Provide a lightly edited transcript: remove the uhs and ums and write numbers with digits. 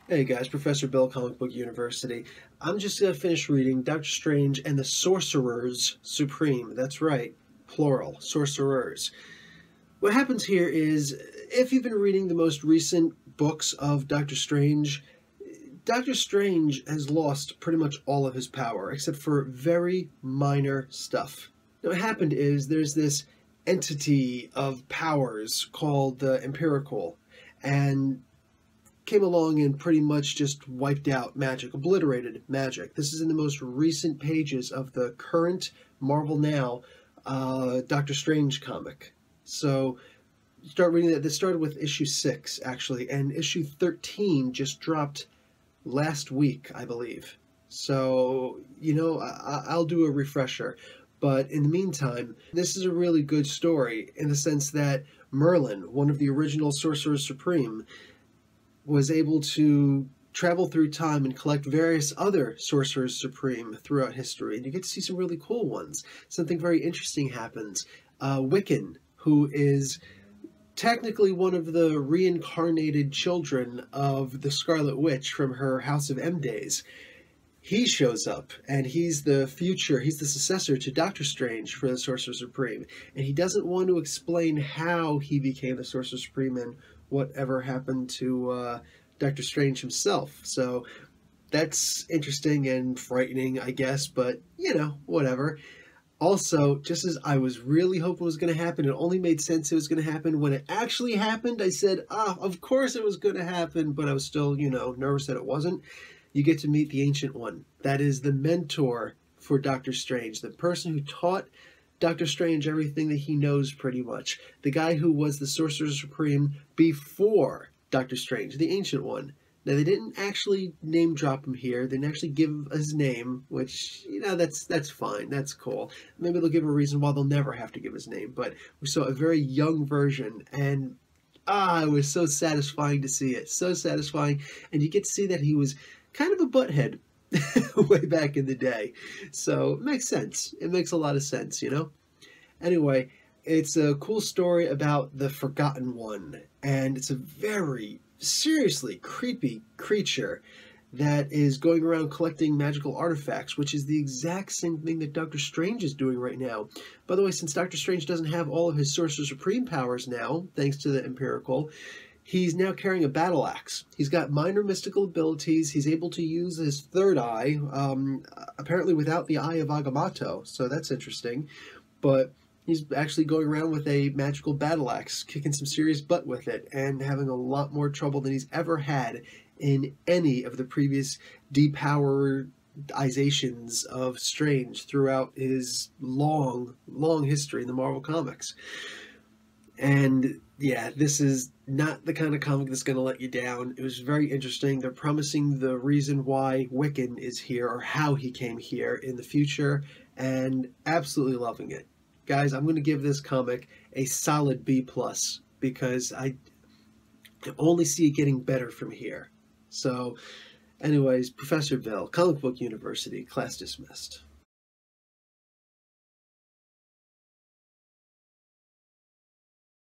Hey guys, Professor Bill, Comic Book University. I'm just gonna finish reading Doctor Strange and the Sorcerers Supreme. That's right, plural, sorcerers. What happens here is, if you've been reading the most recent books of Doctor Strange has lost pretty much all of his power, except for very minor stuff. Now, what happened is there's this entity of powers called the Empirical, and came along and pretty much just wiped out magic, obliterated magic. This is in the most recent pages of the current Marvel Now Doctor Strange comic. So start reading that. This started with issue 6, actually, and issue 13 just dropped last week, I believe. So, I'll do a refresher. But in the meantime, this is a really good story in the sense that Merlin, one of the original Sorcerers Supreme, was able to travel through time and collect various other Sorcerers Supreme throughout history, and you get to see some really cool ones. Something very interesting happens. Wiccan, who is technically one of the reincarnated children of the Scarlet Witch from her House of M days, he shows up, and he's the successor to Doctor Strange for the Sorcerer Supreme, and he doesn't want to explain how he became the Sorcerer Supreme and whatever happened to Doctor Strange himself. So that's interesting and frightening, I guess, but, whatever. Also, just as I was really hoping was going to happen, it only made sense it was going to happen when it actually happened. I said, of course it was going to happen, but I was still, nervous that it wasn't. You get to meet the Ancient One. That is the mentor for Doctor Strange, the person who taught Doctor Strange everything that he knows, pretty much. The guy who was the Sorcerer Supreme before Doctor Strange, the Ancient One. Now, they didn't actually name drop him here. They didn't actually give his name, which, that's fine. That's cool. Maybe they'll give a reason why they'll never have to give his name. But we saw a very young version, and it was so satisfying to see it. So satisfying. And you get to see that he was kind of a butthead way back in the day. So it makes sense. It makes a lot of sense, Anyway, it's a cool story about the Forgotten One, and it's a very seriously creepy creature that is going around collecting magical artifacts, which is the exact same thing that Doctor Strange is doing right now. By the way, since Doctor Strange doesn't have all of his Sorcerer Supreme powers now, thanks to the Empirical, he's now carrying a battle axe. He's got minor mystical abilities. He's able to use his third eye, apparently without the Eye of Agamotto, so that's interesting. But he's actually going around with a magical battle axe, kicking some serious butt with it, and having a lot more trouble than he's ever had in any of the previous depowerizations of Strange throughout his long, long history in the Marvel Comics. And yeah, this is not the kind of comic that's going to let you down. It was very interesting. They're promising the reason why Wiccan is here, or how he came here in the future, and absolutely loving it. Guys, I'm going to give this comic a solid B+, because I only see it getting better from here. So, anyways, Professor Bill, Comic Book University, class dismissed.